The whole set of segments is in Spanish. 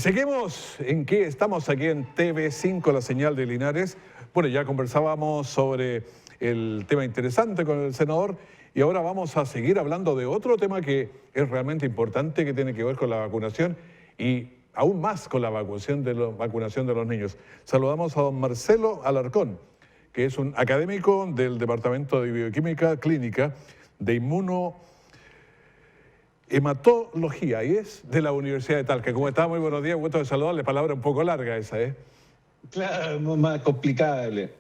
seguimos en que estamos aquí en TV5, la señal de Linares. Bueno, ya conversábamos sobre el tema interesante con el senador y ahora vamos a seguir hablando de otro tema que es realmente importante, que tiene que ver con la vacunación y aún más con la vacunación de los niños. Saludamos a don Marcelo Alarcón, que es un académico del Departamento de Bioquímica Clínica de Hematología, y es de la Universidad de Talca. ¿Cómo está? Muy buenos días, gusto de saludarle. Palabra un poco larga esa, ¿eh? Claro, más complicable.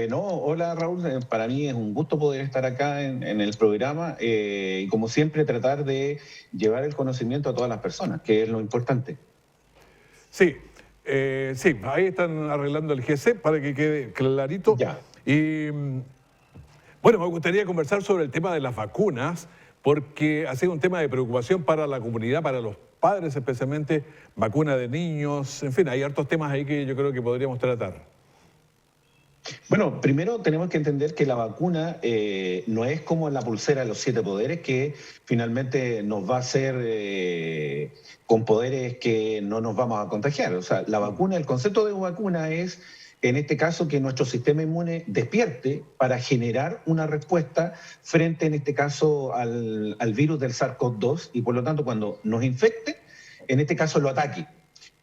No, hola Raúl, para mí es un gusto poder estar acá en el programa y como siempre tratar de llevar el conocimiento a todas las personas, que es lo importante. Sí, sí, ahí están arreglando el GC para que quede clarito. Ya. Y bueno, me gustaría conversar sobre el tema de las vacunas, porque ha sido un tema de preocupación para la comunidad, para los padres especialmente, vacuna de niños, en fin, hay hartos temas ahí que yo creo que podríamos tratar. Bueno, primero tenemos que entender que la vacuna no es como la pulsera de los 7 poderes, que finalmente nos va a hacer con poderes que no nos vamos a contagiar. O sea, la vacuna, el concepto de vacuna es, en este caso, que nuestro sistema inmune despierte para generar una respuesta frente, en este caso, al virus del SARS-CoV-2 y por lo tanto cuando nos infecte, en este caso lo ataque.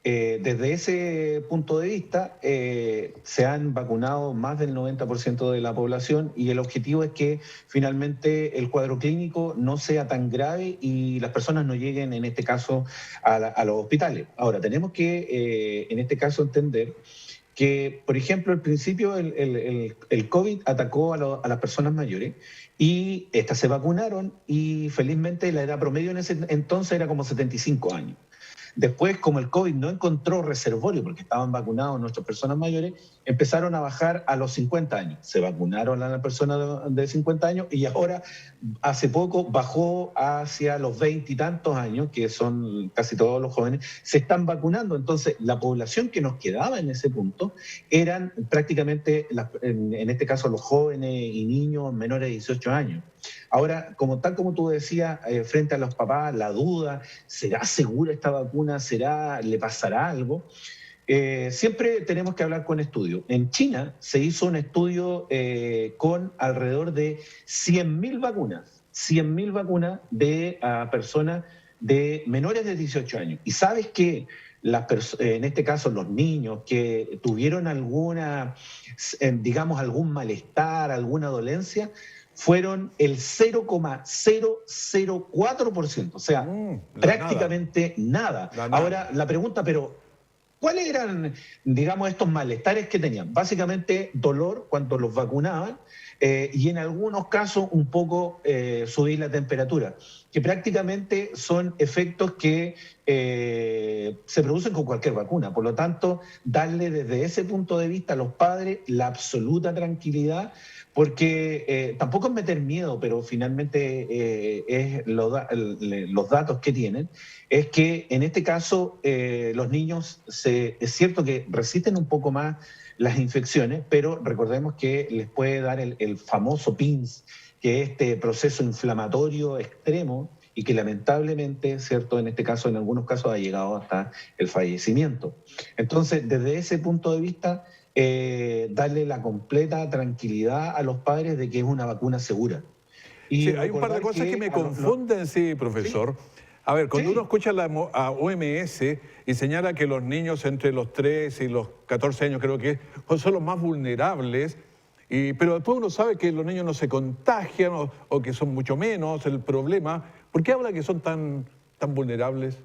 Desde ese punto de vista, se han vacunado más del 90% de la población y el objetivo es que finalmente el cuadro clínico no sea tan grave y las personas no lleguen, en este caso, a los hospitales. Ahora, tenemos que, en este caso, entender que, por ejemplo, al principio el COVID atacó a las personas mayores y estas se vacunaron y felizmente la edad promedio en ese entonces era como 75 años. Después, como el COVID no encontró reservorio porque estaban vacunados nuestras personas mayores, empezaron a bajar a los 50 años. Se vacunaron a las personas de 50 años y ahora, hace poco, bajó hacia los 20 y tantos años, que son casi todos los jóvenes, se están vacunando. Entonces, la población que nos quedaba en ese punto eran prácticamente, en este caso, los jóvenes y niños menores de 18 años. Ahora, tal como tú decías, frente a los papás, la duda, ¿será segura esta vacuna? ¿Le pasará algo? Siempre tenemos que hablar con estudios. En China se hizo un estudio con alrededor de 100.000 vacunas, 100.000 vacunas de personas de menores de 18 años. Y sabes que en este caso los niños que tuvieron digamos, algún malestar, alguna dolencia, fueron el 0,004%, o sea, prácticamente nada. Ahora, la pregunta, pero ¿cuáles eran, digamos, estos malestares que tenían? Básicamente dolor cuando los vacunaban y en algunos casos un poco subir la temperatura, que prácticamente son efectos que se producen con cualquier vacuna. Por lo tanto, darle desde ese punto de vista a los padres la absoluta tranquilidad, porque tampoco es meter miedo, pero finalmente los datos que tienen, es que en este caso los niños es cierto que resisten un poco más las infecciones, pero recordemos que les puede dar el famoso PINS, que es este proceso inflamatorio extremo y que lamentablemente, cierto, en este caso, en algunos casos ha llegado hasta el fallecimiento. Entonces, desde ese punto de vista, darle la completa tranquilidad a los padres de que es una vacuna segura. Y sí, hay un par de cosas que me confunden, sí, profesor. ¿Sí? A ver, cuando uno escucha a OMS y señala que los niños entre los 3 y los 14 años, creo que son los más vulnerables, pero después uno sabe que los niños no se contagian o que son mucho menos el problema. ¿Por qué habla que son tan vulnerables?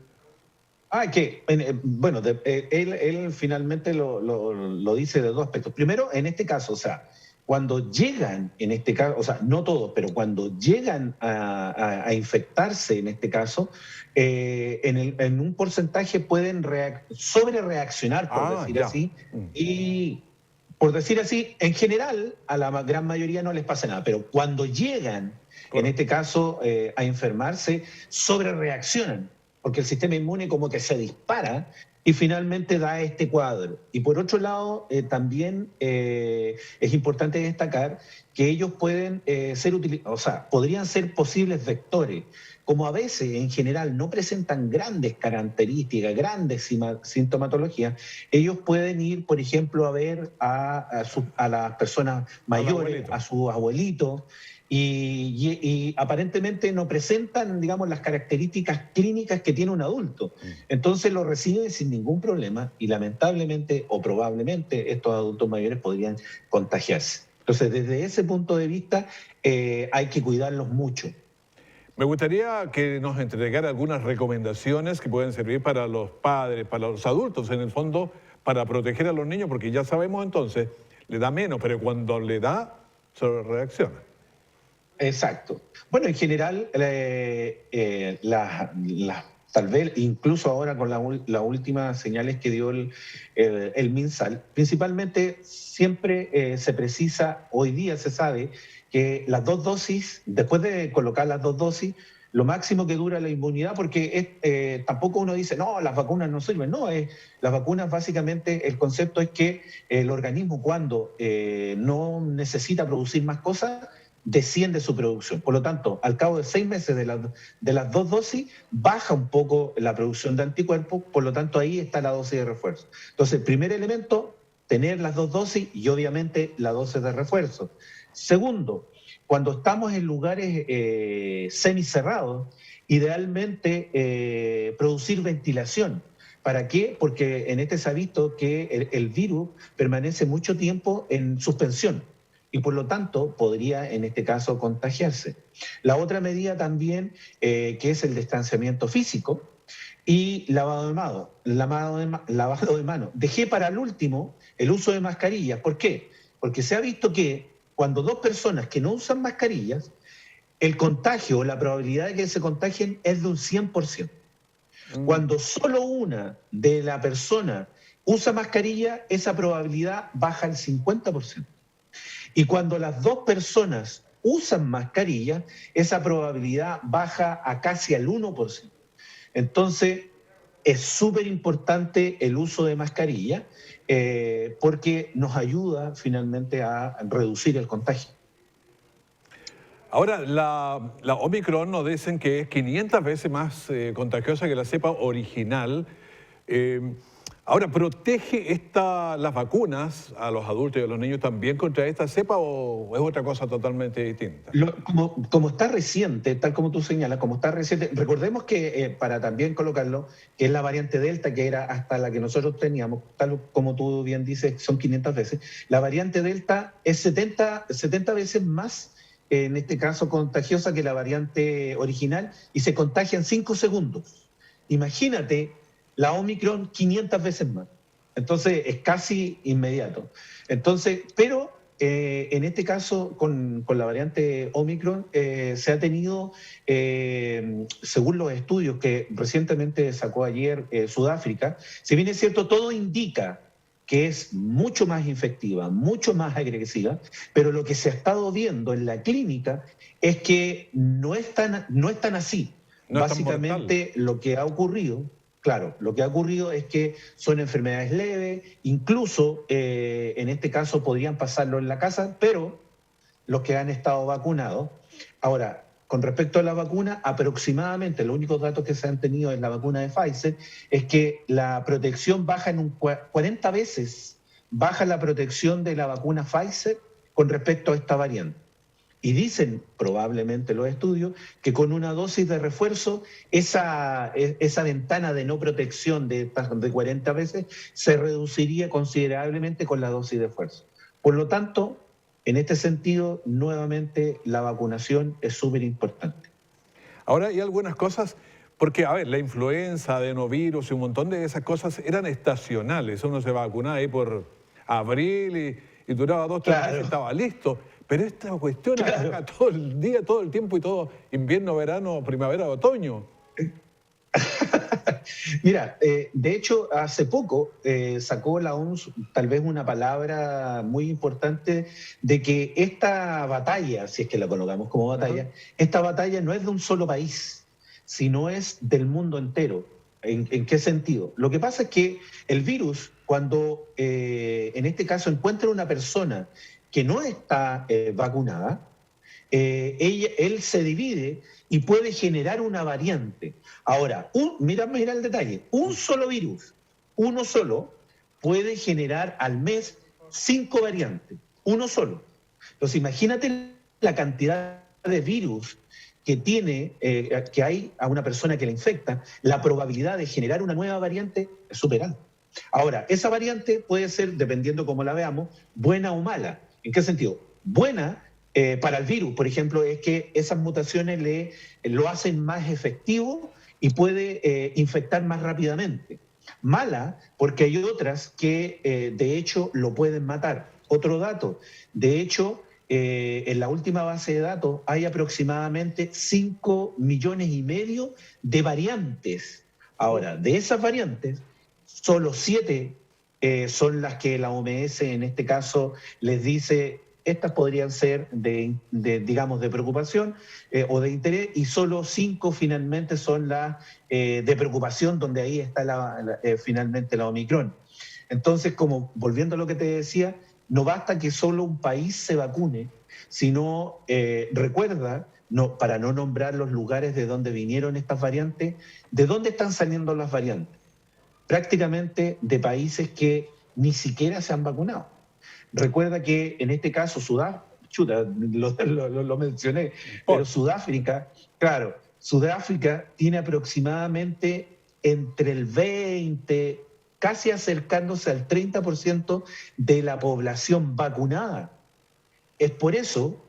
Bueno, él finalmente lo dice de dos aspectos. Primero, en este caso, o sea, cuando llegan, en este caso, o sea, no todos, pero cuando llegan a infectarse, en este caso, en un porcentaje pueden sobre reaccionar, por decir así, y por decir así, en general, a la gran mayoría no les pasa nada, pero cuando llegan, en este caso, a enfermarse, sobre reaccionan, porque el sistema inmune como que se dispara y finalmente da este cuadro. Y por otro lado, también es importante destacar que ellos pueden o sea, podrían ser posibles vectores. Como a veces, en general, no presentan grandes características, grandes sintomatologías, ellos pueden ir, por ejemplo, a ver a las personas mayores, a sus abuelitos, y aparentemente no presentan, digamos, las características clínicas que tiene un adulto. Entonces lo reciben sin ningún problema y lamentablemente o probablemente estos adultos mayores podrían contagiarse. Entonces, desde ese punto de vista, hay que cuidarlos mucho. Me gustaría que nos entregara algunas recomendaciones que pueden servir para los padres, para los adultos, en el fondo, para proteger a los niños, porque ya sabemos entonces, le da menos, pero cuando le da, se reacciona. Exacto. Bueno, en general, tal vez incluso ahora con las últimas señales que dio el MinSal, principalmente siempre se precisa, hoy día se sabe que las dos dosis, después de colocar las dos dosis, lo máximo que dura la inmunidad, porque tampoco uno dice, no, las vacunas no sirven. No, las vacunas básicamente el concepto es que el organismo cuando no necesita producir más cosas, desciende su producción. Por lo tanto, al cabo de 6 meses de las dos dosis, baja un poco la producción de anticuerpos, por lo tanto ahí está la dosis de refuerzo. Entonces, primer elemento, tener las dos dosis y obviamente la dosis de refuerzo. Segundo, cuando estamos en lugares semicerrados, idealmente producir ventilación. ¿Para qué? Porque en este se ha visto que el virus permanece mucho tiempo en suspensión y por lo tanto podría en este caso contagiarse. La otra medida también, que es el distanciamiento físico y lavado de mano. Dejé para el último el uso de mascarillas. ¿Por qué? Porque se ha visto que cuando dos personas que no usan mascarillas, el contagio o la probabilidad de que se contagien es de un 100%. Cuando solo una de la persona usa mascarilla, esa probabilidad baja al 50%. Y cuando las dos personas usan mascarilla, esa probabilidad baja a casi al 1%. Entonces, es súper importante el uso de mascarilla porque nos ayuda finalmente a reducir el contagio. Ahora, la Omicron nos dicen que es 500 veces más contagiosa que la cepa original. Ahora, ¿protege las vacunas a los adultos y a los niños también contra esta cepa o es otra cosa totalmente distinta? Como está reciente, tal como tú señalas, como está reciente, recordemos que para también colocarlo, que es la variante Delta, que era hasta la que nosotros teníamos, tal como tú bien dices, son 500 veces, la variante Delta es 70 veces más, en este caso contagiosa que la variante original, y se contagia en 5 segundos. Imagínate la Omicron 500 veces más. Entonces es casi inmediato. Entonces, pero en este caso con la variante Omicron se ha tenido, según los estudios que recientemente sacó ayer Sudáfrica, si bien es cierto, todo indica que es mucho más infectiva, mucho más agresiva, pero lo que se ha estado viendo en la clínica es que no es tan así. No es tan Básicamente mortal. lo que ha ocurrido, claro, lo que ha ocurrido es que son enfermedades leves, incluso en este caso podrían pasarlo en la casa, pero los que han estado vacunados. Ahora, con respecto a la vacuna, aproximadamente los únicos datos que se han tenido en la vacuna de Pfizer es que la protección baja en un 40 veces, baja la protección de la vacuna Pfizer con respecto a esta variante. Y dicen, probablemente los estudios, que con una dosis de refuerzo, esa ventana de no protección de 40 veces se reduciría considerablemente con la dosis de refuerzo. Por lo tanto, en este sentido, nuevamente, la vacunación es súper importante. Ahora hay algunas cosas, porque, a ver, la influenza, adenovirus y un montón de esas cosas eran estacionales. Uno se vacunaba ahí por abril y duraba 2 o 3 meses y estaba listo. Pero esta cuestión ataca todo el día, todo el tiempo y todo, invierno, verano, primavera, otoño. Mira, de hecho, hace poco sacó la OMS tal vez una palabra muy importante de que esta batalla, si es que la colocamos como batalla, esta batalla no es de un solo país, sino es del mundo entero. ¿En qué sentido? Lo que pasa es que el virus, cuando en este caso encuentra una persona que no está vacunada, él se divide y puede generar una variante. Ahora, mira el detalle, un solo virus, uno solo, puede generar al mes 5 variantes, uno solo. Entonces, imagínate la cantidad de virus que hay a una persona que la infecta, la probabilidad de generar una nueva variante es súper alta. Ahora, esa variante puede ser, dependiendo cómo la veamos, buena o mala. ¿En qué sentido? Buena para el virus, por ejemplo, es que esas mutaciones lo hacen más efectivo y puede infectar más rápidamente. Mala, porque hay otras que de hecho lo pueden matar. Otro dato, de hecho, en la última base de datos hay aproximadamente 5,5 millones de variantes. Ahora, de esas variantes, solo 7 son las que la OMS en este caso les dice estas podrían ser digamos, de preocupación o de interés, y solo 5 finalmente son las de preocupación, donde ahí está finalmente la Omicron. Entonces, como volviendo a lo que te decía, no basta que solo un país se vacune, sino recuerda, para no nombrar los lugares de donde vinieron estas variantes, ¿de dónde están saliendo las variantes? Prácticamente de países que ni siquiera se han vacunado. Recuerda que en este caso lo mencioné, pero Sudáfrica, claro, Sudáfrica tiene aproximadamente entre el 20, casi acercándose al 30% de la población vacunada. Es por eso,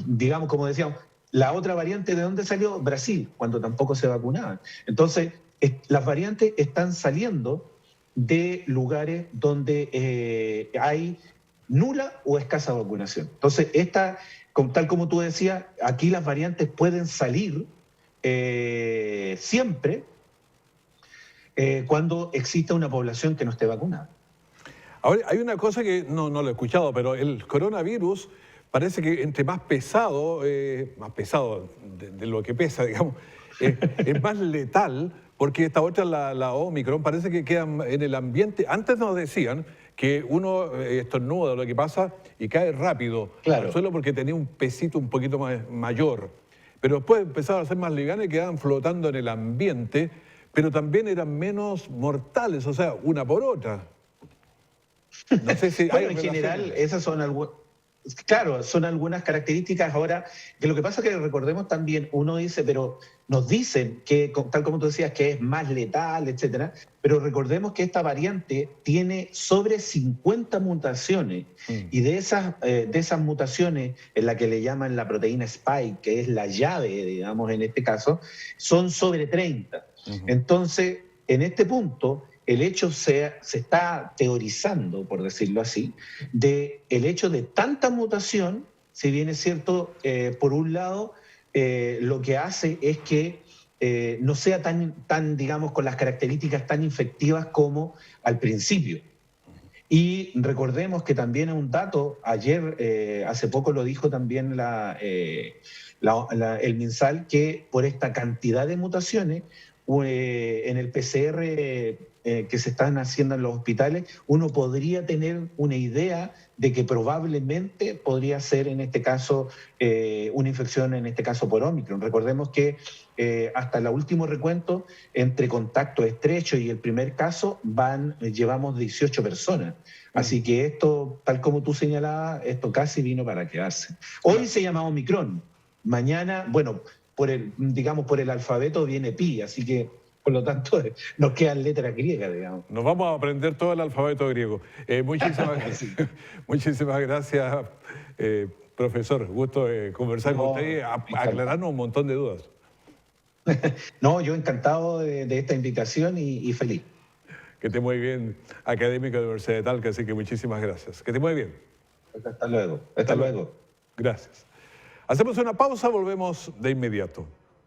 digamos, como decíamos, la otra variante, ¿de dónde salió? Brasil, cuando tampoco se vacunaban. Entonces, las variantes están saliendo de lugares donde hay nula o escasa vacunación. Entonces, tal como tú decías, aquí las variantes pueden salir siempre cuando exista una población que no esté vacunada. Ahora, hay una cosa que no lo he escuchado, pero el coronavirus parece que entre más pesado de lo que pesa, digamos, es más letal, porque esta otra, la Omicron, parece que queda en el ambiente. Antes nos decían que uno estornuda, lo que pasa, y cae rápido al suelo porque tenía un pesito un poquito mayor. Pero después empezaron a ser más livianas y quedaban flotando en el ambiente, pero también eran menos mortales, o sea, una por otra. No sé si bueno, en general, esas son algunas. Claro, son algunas características. Ahora, que lo que pasa es que recordemos también, uno dice, pero nos dicen que, tal como tú decías, que es más letal, etcétera, pero recordemos que esta variante tiene sobre 50 mutaciones, y de esas mutaciones, en la que le llaman la proteína Spike, que es la llave, digamos, en este caso, son sobre 30. Entonces, en este punto, el hecho se está teorizando, por decirlo así, de el hecho de tanta mutación, si bien es cierto, por un lado, lo que hace es que no sea tan, digamos, con las características tan infectivas como al principio. Y recordemos que también es un dato, ayer, hace poco lo dijo también el MinSal, que por esta cantidad de mutaciones, en el PCR que se están haciendo en los hospitales, uno podría tener una idea de que probablemente podría ser en este caso una infección, en este caso por Omicron. Recordemos que hasta el último recuento, entre contacto estrecho y el primer caso, llevamos 18 personas. Así que esto, tal como tú señalabas, esto casi vino para quedarse. Hoy se llama Omicron, mañana, bueno, por el alfabeto viene Pi, así que por lo tanto nos quedan letras griegas, digamos. Nos vamos a aprender todo el alfabeto griego. Muchísimas gracias, profesor. Gusto conversar con usted y aclararnos un montón de dudas. No, yo encantado de esta invitación y feliz. Que esté muy bien, académico de la Universidad de Talca, así que muchísimas gracias. Que esté muy bien. Hasta luego. Hasta luego. Gracias. Hacemos una pausa, volvemos de inmediato.